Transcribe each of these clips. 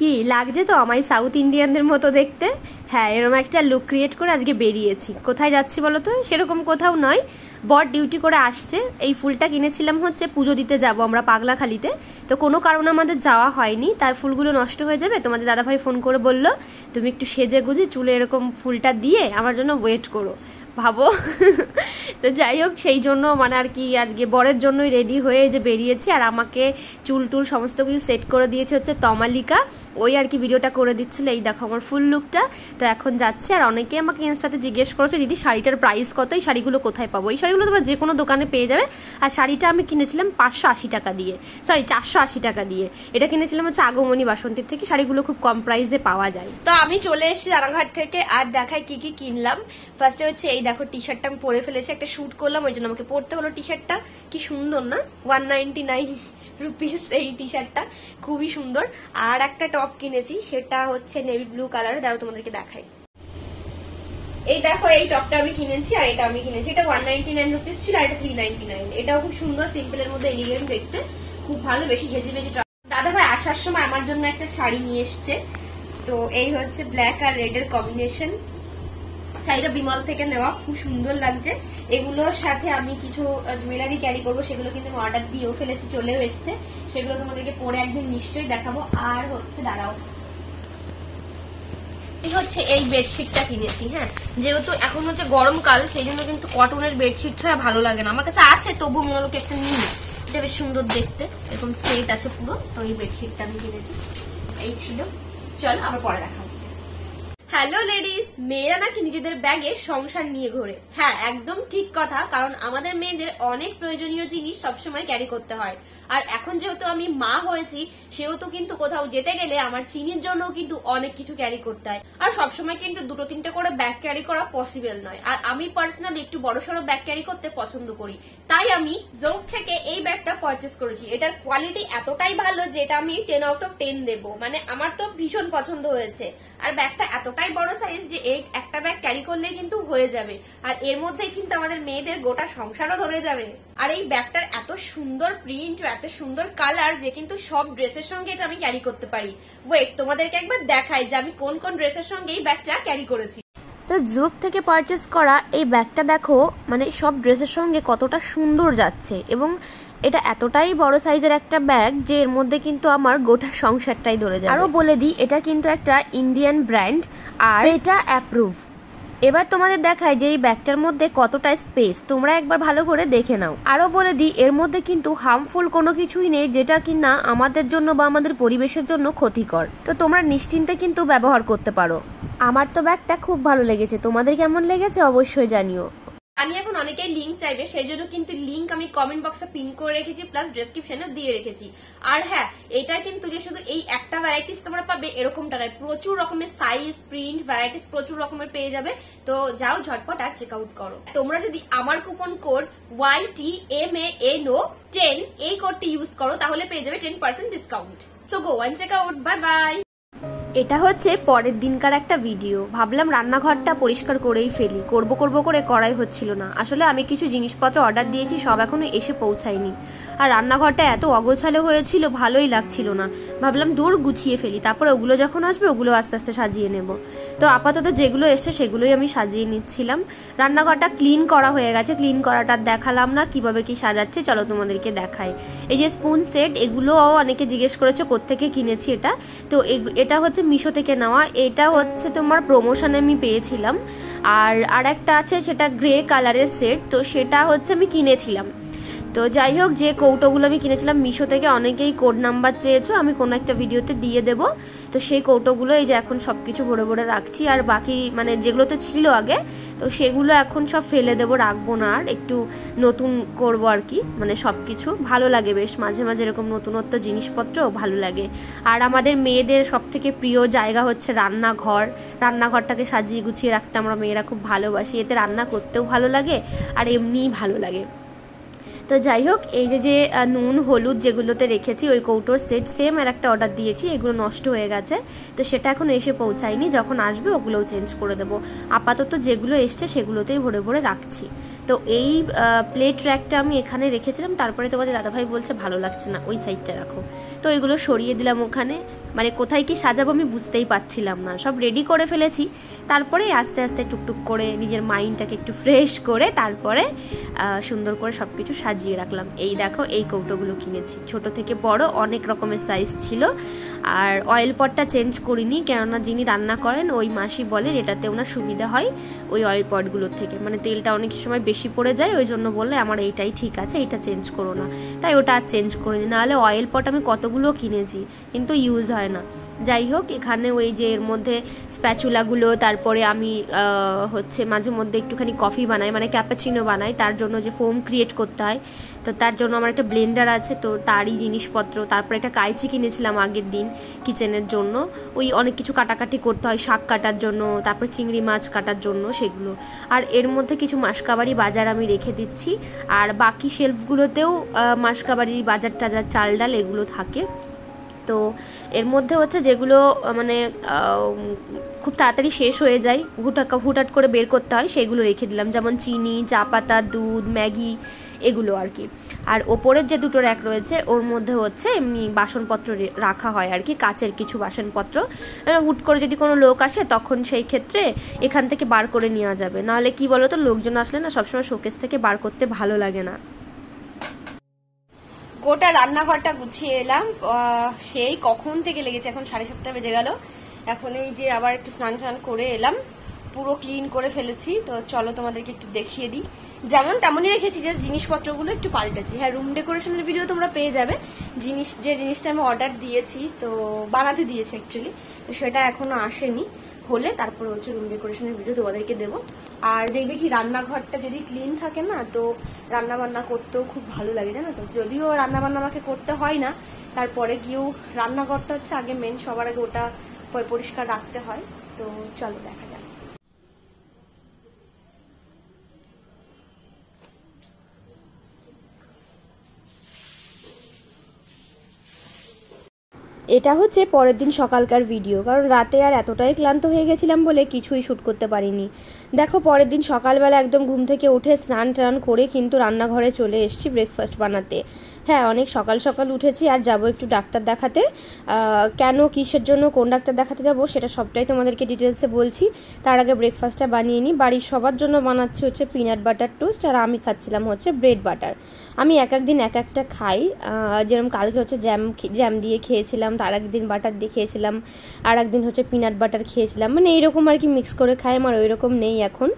কি লাগছে তো আমায় সাউথ ইন্ডিয়ানদের মতো দেখতে? হ্যাঁ, এরকম একটা লুক ক্রিয়েট করে আজকে বেরিয়েছি। কোথায় যাচ্ছি বলো তো? সেরকম কোথাও নয়, বর ডিউটি করে আসছে। এই ফুলটা কিনেছিলাম হচ্ছে পুজো দিতে যাব আমরা পাগলাখালিতে, তো কোনো কারণে আমাদের যাওয়া হয়নি, তাই ফুলগুলো নষ্ট হয়ে যাবে। তোমাদের দাদাভাই ফোন করে বলল তুমি একটু সেজে গুজে চুলে এরকম ফুলটা দিয়ে আমার জন্য ওয়েট করো। ভাবো তো যাই হোক, সেই জন্য মানে আর কি আজকে বরের জন্যই রেডি হয়ে যে বেরিয়েছি। আর আমাকে চুল টুল সমস্ত কিছু সেট করে দিয়েছে হচ্ছে তমালিকা, ওই আর কি ভিডিওটা করে দিচ্ছিল। এই দেখো আমার ফুল লুকটা। তো এখন যাচ্ছে। আর অনেকে আমাকে ইনস্টাতে জিজ্ঞেস করেছে দিদি শাড়িটার প্রাইস কত, এই শাড়িগুলো কোথায় পাবো? এই শাড়িগুলো তোমরা যে কোনো দোকানে পেয়ে যাবে। আর শাড়িটা আমি কিনেছিলাম 580 টাকা দিয়ে, সরি 480 টাকা দিয়ে। এটা কিনেছিলাম হচ্ছে আগমনী বাসন্তীর থেকে। শাড়িগুলো খুব কম প্রাইসে পাওয়া যায়। তো আমি চলে এসেছি রানাঘাট থেকে। আর দেখাই কি কি কিনলাম। ফার্স্টে হচ্ছে এই দেখো টি শার্টটা আমি পরে ফেলেছি, একটা শুট করলাম ওই জন্য আমাকে পরতে হলো। টি শার্টটা কি সুন্দর না, 199 রুপিস এই টি শার্টটা, খুবই সুন্দর। আর একটা টপ কিনেছি, সেটা হচ্ছে নেভি ব্লু কালার, দাঁড়াও তোমাদেরকে দেখাই। এই দেখো এই টপটা আমি কিনেছি, আর এটা আমি কিনেছি, এটা 199 রুপিস ছিল, আর এটা 399। এটাও খুব সুন্দর, সিম্পলের মধ্যে এলিগেন্ট দেখতে, খুব ভালো, বেশি হেজি বেজি। দাদা ভাই আসার সময় আমার জন্য একটা শাড়ি নিয়ে এসছে। তো এই হচ্ছে ব্ল্যাক আর রেড এর কম্বিনেশন, শাড়িটা বিমল থেকে নেওয়া, খুব সুন্দর লাগছে। এগুলোর সাথে আমি কিছু জুয়েলারি ক্যারি করবো, সেগুলো কিন্তু আমি অর্ডার দিয়েও ফেলেছি, চলেও এসছে। সেগুলো তোমাদেরকে পরে একদিন নিশ্চয়ই দেখাবো। আর হচ্ছে দাঁড়াও, এই হচ্ছে এই বেডশিটটা কিনেছি। হ্যাঁ, যেহেতু এখন হচ্ছে গরমকাল, সেই জন্য কিন্তু কটনের বেডশিট ছাড়া ভালো লাগে না। আমার কাছে আছে, তবু মনে হলো একটা নিই, এটা বেশ সুন্দর দেখতে, এরকম সেট আছে পুরো। তো এই বেডশিটটা আমি কিনেছি, এই ছিল। চলো আবার পরে দেখা হচ্ছে। হ্যালো লেডিস, মেয়েরা নাকি নিজেদের ব্যাগে সংসার নিয়ে ঘোরে। হ্যাঁ, একদম ঠিক কথা, কারণ আমাদের মেয়েদের অনেক প্রয়োজনীয় জিনিস সবসময় ক্যারি করতে হয়। আর এখন যেহেতু আমি মা হয়েছি, সেহেতু কিন্তু কোথাও যেতে গেলে আমার চিনির জন্য কিন্তু অনেক কিছু ক্যারি করতে হয়। আর সবসময় কিন্তু 2-3টে করে ব্যাগ ক্যারি করা পসিবল নয়। আর আমি পার্সোনালি একটু বড়সড় ব্যাগ ক্যারি করতে পছন্দ করি, তাই আমি জোক থেকে এই ব্যাগটা পারচেস করেছি। এটার কোয়ালিটি এতটাই ভালো যে এটা আমি 10 আউট অফ 10 দেবো, মানে আমার তো ভীষণ পছন্দ হয়েছে। আর ব্যাগটা এতটাই বড় সাইজ যে এই একটা ব্যাগ ক্যারি করলে কিন্তু হয়ে যাবে, আর এর মধ্যে কিন্তু আমাদের মেয়েদের গোটা সংসারও ধরে যাবে। আর এই ব্যাগটার এত সুন্দর প্রিন্ট, এত সুন্দর কালার যে কিন্তু সব ড্রেসের সঙ্গে এটা আমি ক্যারি করতে পারি। ওয়েট, তোমাদেরকে একবার দেখাই যে আমি কোন কোন ড্রেসের সঙ্গে এই ব্যাগটা ক্যারি করেছি। তো জোক থেকে পারচেস করা এই ব্যাগটা দেখো, মানে সব ড্রেসের সঙ্গে কতটা সুন্দর যাচ্ছে, এবং এটা এতটাই বড় সাইজের একটা ব্যাগ যে এর মধ্যে কিন্তু আমার গোটা সংসারটাই ধরে যায়। আরও বলে দিই, এটা কিন্তু একটা ইন্ডিয়ান ব্র্যান্ড, আর এটা অ্যাপ্রুভ। এবার তোমাদের দেখায় যে এই ব্যাগটার মধ্যে কতটা স্পেস, তোমরা একবার ভালো করে দেখে নাও। আরও বলে দিই, এর মধ্যে কিন্তু হার্মফুল কোনো কিছুই নেই যেটা কিনা আমাদের জন্য বা আমাদের পরিবেশের জন্য ক্ষতিকর। তো তোমরা নিশ্চিন্তে কিন্তু ব্যবহার করতে পারো। আমার তো ব্যাগটা খুব ভালো লেগেছে, তোমাদের কেমন লেগেছে অবশ্যই জানিও। আমি এখন অনেকেই লিঙ্ক চাইবে, সেই জন্য কিন্তু লিঙ্ক আমি কমেন্ট বক্সে পিন করে রেখেছি, প্লাস ডেসক্রিপশনে দিয়ে রেখেছি। আর হ্যাঁ, এটা কিন্তু যে শুধু এই একটা ভ্যারাইটিস তোমরা পাবে এরকমটা নয়, প্রচুর রকমের সাইজ, প্রিন্ট, ভ্যারাইটিস প্রচুর রকমের পেয়ে যাবে। তো যাও ঝটপট আর চেক আউট করো। তোমরা যদি আমার কুপন কোড YTMANO10 এই কোডটি ইউজ করো, তাহলে পেয়ে যাবে 10% discount. So go and check out, bye bye. এটা হচ্ছে পরের দিনকার একটা ভিডিও। ভাবলাম রান্নাঘরটা পরিষ্কার করেই ফেলি, করব করে করাই হচ্ছিল না। আসলে আমি কিছু জিনিসপত্র অর্ডার দিয়েছি, সব এখনো এসে পৌঁছায়নি। আর রান্নাঘরটা এত অগোছালো হয়েছিল, ভালোই লাগছিল না। ভাবলাম দূর গুছিয়ে ফেলি, তারপরে ওগুলো যখন আসবে ওগুলো আস্তে আস্তে সাজিয়ে নেব। তো আপাতত যেগুলো এসছে সেগুলোই আমি সাজিয়ে নিচ্ছিলাম। রান্নাঘরটা ক্লিন করা হয়ে গেছে, ক্লিন করাটা দেখালাম না, কিভাবে কি সাজাচ্ছে চলো তোমাদেরকে দেখাই। এই যে স্পুন সেট, এগুলোও অনেকে জিজ্ঞেস করেছে কোত্থেকে কিনেছি এটা। তো এটা হচ্ছে মিশো থেকে নেওয়া, এটা হচ্ছে তোমার প্রমোশনে আমি পেয়েছিলাম। আর একটা আছে সেটা গ্রে কালারের সেট, তো সেটা হচ্ছে আমি কিনেছিলাম। তো যাই হোক, যে কৌটোগুলো আমি কিনেছিলাম মিশো থেকে, অনেকেই কোড নাম্বার চেয়েছো, আমি কোনো একটা ভিডিওতে দিয়ে দেবো। তো সেই কৌটোগুলো এই যে এখন সব কিছু ভরে ভরে রাখছি। আর বাকি মানে যেগুলোতে ছিল আগে, তো সেগুলো এখন সব ফেলে দেবো, রাখবো না, আর একটু নতুন করবো আর কি। মানে সব কিছু ভালো লাগে বেশ, মাঝে মাঝে এরকম নতুনত্ব জিনিসপত্র ভালো লাগে। আর আমাদের মেয়েদের সব থেকে প্রিয় জায়গা হচ্ছে রান্নাঘর। রান্নাঘরটাকে সাজিয়ে গুছিয়ে রাখতে আমরা মেয়েরা খুব ভালোবাসি, এতে রান্না করতেও ভালো লাগে আর এমনিই ভালো লাগে। তো যাই হোক, এই যে নুন হলুদ যেগুলোতে রেখেছি ওই কৌটোর সেট সেম আর একটা অর্ডার দিয়েছি, এগুলো নষ্ট হয়ে গেছে। তো সেটা এখন এসে পৌঁছায়নি, যখন আসবে ওগুলোও চেঞ্জ করে দেবো। আপাতত যেগুলো এসছে সেগুলোতেই ভরে ভরে রাখছি। তো এই প্লেট র্যাকটা আমি এখানে রেখেছিলাম, তারপরে তোমাদের দাদাভাই বলছে ভালো লাগছে না, ওই সাইডটা রাখো। তো এগুলো সরিয়ে দিলাম ওখানে। মানে কোথায় কি সাজাবো আমি বুঝতেই পারছিলাম না। সব রেডি করে ফেলেছি, তারপরে আস্তে আস্তে টুকটুক করে নিজের মাইন্ডটাকে একটু ফ্রেশ করে তারপরে সুন্দর করে সব কিছু সাজিয়ে রাখলাম। এই দেখো এই কৌটোগুলো কিনেছি, ছোট থেকে বড় অনেক রকমের সাইজ ছিল। আর অয়েল পটটা চেঞ্জ করিনি, কেননা যিনি রান্না করেন ওই মাসি বলেন এটাতে ওনার সুবিধা হয় ওই অয়েল পটগুলোর থেকে, মানে তেলটা অনেক সময় বেশি পড়ে যায়, ওই জন্য বললে আমার এইটাই ঠিক আছে, এটা চেঞ্জ করো না, তাই ওটা আর চেঞ্জ করিনি। নাহলে অয়েল পট আমি কতগুলো কিনেছি কিন্তু ইউজ হয় না। যাই হোক, এখানে ওই যে এর মধ্যে স্প্যাচুলাগুলো, তারপরে আমি হচ্ছে মাঝে মধ্যে একটুখানি কফি বানাই, মানে ক্যাপাচিনো বানাই, তার জন্য যে ফোম ক্রিয়েট করতে হয়, তো তার জন্য আমার একটা ব্লেন্ডার আছে, তো তারই জিনিসপত্র। তারপরে একটা কাইচি কিনেছিলাম আগের দিন কিচেনের জন্য, ওই অনেক কিছু কাটাকাটি করতে হয়, শাক কাটার জন্য, তারপরে চিংড়ি মাছ কাটার জন্য সেগুলো। আর এর মধ্যে কিছু মাসকাবাড়ি বাজার আমি রেখে দিচ্ছি, আর বাকি শেলফগুলোতেও মাসকাবাড়ি বাজার টাজার চাল ডাল এগুলো থাকে। তো এর মধ্যে হচ্ছে যেগুলো মানে খুব তাড়াতাড়ি শেষ হয়ে যায়, হুটহাট করে বের করতে হয়, সেগুলো রেখে দিলাম, যেমন চিনি, চা পাতা, দুধ, ম্যাগি এগুলো আর কি। আর ওপরের যে দুটো র্যাক রয়েছে ওর মধ্যে হচ্ছে এমনি বাসনপত্র রাখা হয় আর কি, কাচের কিছু বাসনপত্র। হুট করে যদি কোনো লোক আসে তখন সেই ক্ষেত্রে এখান থেকে বার করে নেওয়া যাবে, নাহলে কি বলো তো, লোকজন আসলে না সবসময় শোকেস থেকে বার করতে ভালো লাগে না। গোটা রান্নাঘরটা গুছিয়ে এলাম, সেই কখন থেকে লেগেছে, এখন 7:30 বেজে গেল। এখন এই যে আবার একটু স্নান টান করে এলাম, পুরো ক্লিন করে ফেলেছি। তো চলো তোমাদেরকে একটু দেখিয়ে দিই, যেমন তেমনই রেখেছি, যে জিনিসপত্রগুলো একটু পাল্টেছি। হ্যাঁ, রুম ডেকোরেশনের ভিডিও তোমরা পেয়ে যাবে, যে জিনিসটা আমি অর্ডার দিয়েছি, তো বানাতে দিয়েছি অ্যাকচুয়ালি, তো সেটা এখনো আসেনি, হলে তারপর হচ্ছে রুম ডেকোরেশনের ভিডিও তোমাদেরকে দেবো। আর দেখবে কি, রান্নাঘরটা যদি ক্লিন থাকে না, তো রান্না বান্না করতেও খুব ভালো লাগে, জানো তো। যদিও রান্না বান্না আমাকে করতে হয় না, তারপরে গিয়েও রান্নাঘরটা হচ্ছে আগে মেন, সবার আগে ওটা পরিষ্কার রাখতে হয়। তো চলো দেখা যাক। এটা হচ্ছে পরের দিন সকালকার ভিডিও, কারণ রাতে আর এতটাই ক্লান্ত হয়ে গেছিলাম বলে কিছুই শ্যুট করতে পারিনি। দেখো, পরের দিন সকালবেলা একদম ঘুম থেকে উঠে স্নান টান করে কিন্তু রান্নাঘরে চলে এসেছি ব্রেকফাস্ট বানাতে। হ্যাঁ, অনেক সকাল সকাল উঠেছি, আর যাব একটু ডাক্তার দেখাতে। কেন, কিসের জন্য, কোন ডাক্তার দেখাতে যাব সেটা সবটাই তোমাদেরকে ডিটেলসে বলছি। তার আগে ব্রেকফাস্টটা বানিয়ে নিই। বাড়ির সবার জন্য বানাচ্ছি হচ্ছে পিনাট বাটার টোস্ট, আর আমি খাচ্ছিলাম হচ্ছে ব্রেড বাটার। আমি এক একদিন এক একটা খাই, যেরকম কালকে হচ্ছে জ্যাম দিয়ে খেয়েছিলাম, তার একদিন বাটার দিয়ে খেয়েছিলাম, আর একদিন হচ্ছে পিনাট বাটার খেয়েছিলাম, মানে এইরকম আর কি মিক্স করে খাই। আমার ওই রকম নেই এখন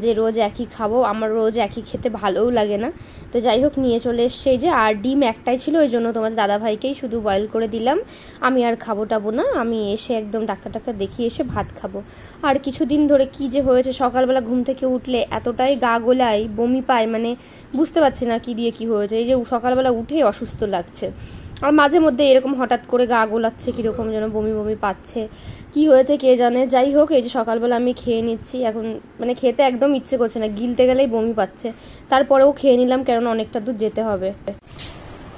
যে রোজ একই খাবো, আমার রোজ একই খেতে ভালোও লাগে না। তো যাই হোক, নিয়ে চলে এসছে এই যে। আর ডিম একটাই ছিল, ওই জন্য তোমাদের দাদাভাইকেই শুধু বয়েল করে দিলাম, আমি আর খাবো টাবো না। আমি এসে একদম ডাক্তার দেখিয়ে এসে ভাত খাবো। আর কিছুদিন ধরে কি যে হয়েছে, সকালবেলা ঘুম থেকে উঠলে এতটাই গা গোলায়, বমি পায়, মানে বুঝতে পারছি না কি দিয়ে কি হয়েছে। এই যে সকালবেলা উঠেই অসুস্থ লাগছে, আর মাঝে মধ্যে এরকম হঠাৎ করে গা গোলাচ্ছে, কিরকম যেন বমি বমি পাচ্ছে, কি হয়েছে কে জানে। যাই হোক, এই যে সকালবেলা আমি খেয়ে নিচ্ছি, এখন মানে খেতে একদম ইচ্ছে করছে না, গিলতে গেলেই বমি পাচ্ছে, তারপরেও খেয়ে নিলাম, কারণ অনেকটা দূর যেতে হবে।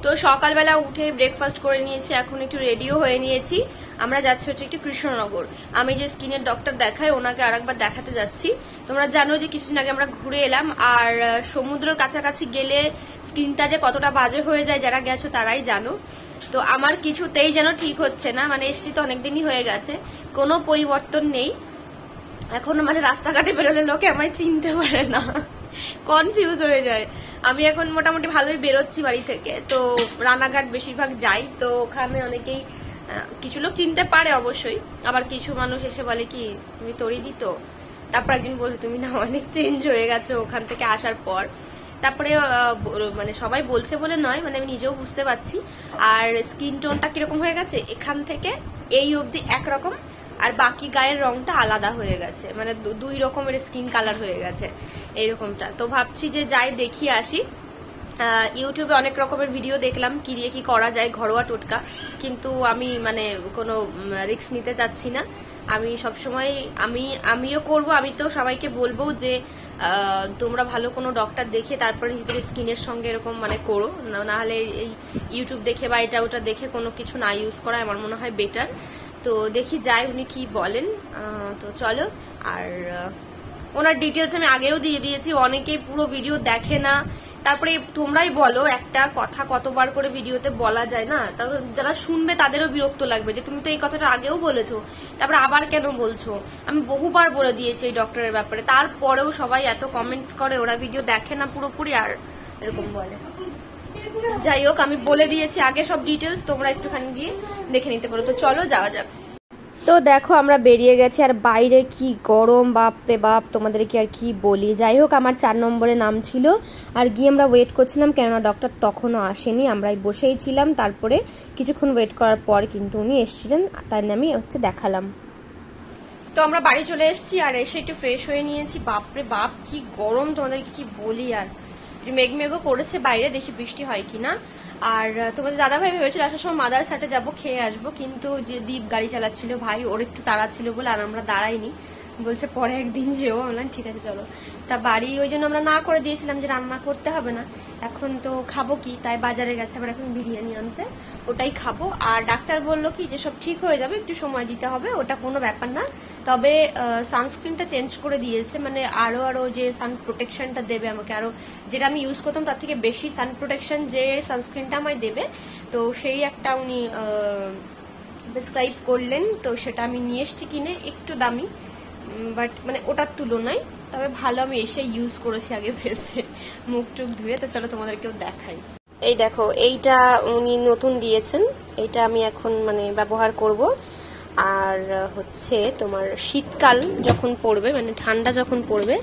তো সকালবেলা উঠে ব্রেকফাস্ট করে নিয়েছি, এখন একটু রেডিও হয়ে নিয়েছি। আমরা যাচ্ছি হচ্ছে একটু কৃষ্ণনগর, আমি যে স্কিনের ডক্টর দেখাই ওনাকে আরেকবার দেখাতে যাচ্ছি। তোমরা জানো যে কিছুদিন আগে আমরা ঘুরে এলাম, আর সমুদ্রের কাছাকাছি গেলে স্কিনটা যে কতটা বাজে হয়ে যায়, যারা গেছো তারাই জানো। তো আমার কিছুতেই যেন ঠিক হচ্ছে না, মানে এসছি তো অনেকদিনই হয়ে গেছে, কোনো পরিবর্তন নেই। এখন মানে রাস্তাঘাটে বেরোলে লোকে আমায় চিনতে পারে না, কনফিউজ হয়ে যায়। আমি এখন মোটামুটি ভালোই বেরোচ্ছি বাড়ি থেকে, তো রানাঘাট বেশিরভাগ যাই, তো ওখানে অনেকেই কিছু লোক চিনতে পারে অবশ্যই, আবার কিছু মানুষ এসে বলে কি তুমি তরি দিত, তারপর একদিন বলছো তুমি না অনেক চেঞ্জ হয়ে গেছো ওখান থেকে আসার পর। তারপরে মানে সবাই বলছে বলে নয়, মানে আমি নিজেও বুঝতে পারছি। আর স্কিন টোনটা কিরকম হয়ে গেছে, এখান থেকে এই অবধি একরকম, আর বাকি গায়ের রংটা আলাদা হয়ে গেছে, মানে দুই রকমের স্কিন কালার হয়ে গেছে এইরকমটা। তো ভাবছি যে যাই দেখিয়ে আসি। ইউটিউবে অনেক রকমের ভিডিও দেখলাম কি দিয়ে কি করা যায়, ঘরোয়া টোটকা, কিন্তু আমি মানে কোনো রিস্ক নিতে চাচ্ছি না। আমি সবসময় আমিও করব, আমি তো সবাইকে বলবো যে তোমরা ভালো কোনো ডক্টর দেখে তারপরে নিজেদের স্কিনের সঙ্গে এরকম মানে করো, নাহলে এই ইউটিউব দেখে বা এটা ওটা দেখে কোনো কিছু না ইউজ করা আমার মনে হয় বেটার। তো দেখি যাই উনি কি বলেন। তো চলো, আর ওনার ডিটেলস আমি আগেও দিয়ে দিয়েছি, অনেকেই পুরো ভিডিও দেখে না, তারপরে তোমরাই বলো, একটা কথা কতবার করে ভিডিওতে বলা যায় না, তারপর যারা শুনবে তাদেরও বিরক্ত লাগবে যে তুমি তো এই কথাটা আগেও বলেছো, তারপরে আবার কেন বলছো। আমি বহুবার বলে দিয়েছি এই ডক্টরের ব্যাপারে, তারপরেও সবাই এত কমেন্টস করে, ওরা ভিডিও দেখে না পুরোপুরি আর এরকম বলে। যাই হোক, আমি বলে দিয়েছি আগে সব ডিটেলস, তোমরা একটুখানি গিয়ে দেখে নিতে পারো। তো চলো যাওয়া যাক। তো দেখো আমরা বেরিয়ে গেছি, আর বাইরে কি গরম, বাপ রে বাপ, তোমাদের কি আর কি বলি। যাই হোক, আমার 4 নম্বরে নাম ছিল, আর গিয়ে আমরা ওয়েট করছিলাম, কেননা ডক্টর তখনও আসেনি, আমরাই বসেই ছিলাম। তারপরে কিছুক্ষণ ওয়েট করার পর কিন্তু উনি এসেছিলেন, তাই আমি দেখালাম। তো আমরা বাড়ি চলে এসেছি, আর এসে একটু ফ্রেশ হয়ে নিয়েছি। বাপরে বাপ কি গরম, তোমাদেরকে কি বলি। আর মেঘমেঘও করেছে বাইরে, দেখি বৃষ্টি হয় কিনা। আর তোমাদের দাদাভাই ভেবেছিল আসার সময় মাদারসাটে যাবো, খেয়ে আসবো, কিন্তু যে দীপ গাড়ি চালাচ্ছিল ভাই, ওর একটু তাড়া ছিল বলে আর আমরা দাঁড়াইনি, বলছে পরে একদিন যেও। বললাম ঠিক আছে চলো। তা বাড়ি ওই জন্য আমরা না করে দিয়েছিলাম যে রান্না করতে হবে না, এখন তো খাবো কি, তাই বাজারে গেছে আবার এখন বিরিয়ানি আনতে, ওটাই খাবো। আর ডাক্তার বললো কি যে সব ঠিক হয়ে যাবে, একটু সময় দিতে হবে, ওটা কোনো ব্যাপার না। তবে সানস্ক্রিনটা চেঞ্জ করে দিয়েছে, মানে আরো যে সান প্রোটেকশনটা দেবে আমাকে, আরো যেটা আমি ইউজ করতাম তার থেকে বেশি সান প্রোটেকশন যে সানস্ক্রিনটা আমায় দেবে, তো সেই একটা উনি প্রেসক্রাইব করলেন। তো সেটা আমি নিয়ে এসেছি কিনে, একটু দামি, বাট মানে ওটার তুলনায় তবে ভালো। আমি এসে ইউজ করেছি আগে ফেসে, মুখ টুক ধুয়ে। তো চলো তোমাদেরকেও দেখাই। এই দেখো, এইটা উনি নতুন দিয়েছেন, এইটা আমি এখন মানে ব্যবহার করব। আর তোমার শীতকাল যখন পড়বে, মানে ঠান্ডা যখন পড়বে,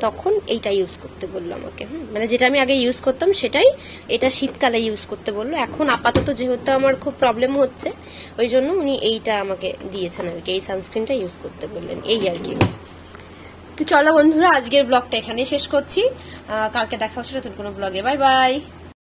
তখন এইটা ইউজ করতে বললো আমাকে। মানে যেটা আমি আগে ইউজ করতাম সেটাই, এটা শীতকালে ইউজ করতে বললো। এখন আপাতত যেহেতু আমার খুব প্রবলেম হচ্ছে, ওই জন্য উনি এইটা আমাকে দিয়েছেন আর কি, এই সানস্ক্রিনটা ইউজ করতে বললেন, এই আর কি। তো চলো বন্ধুরা, আজকের ব্লগটা এখানেই শেষ করছি, কালকে দেখা হচ্ছে নতুন কোনো ব্লগে। Bye bye.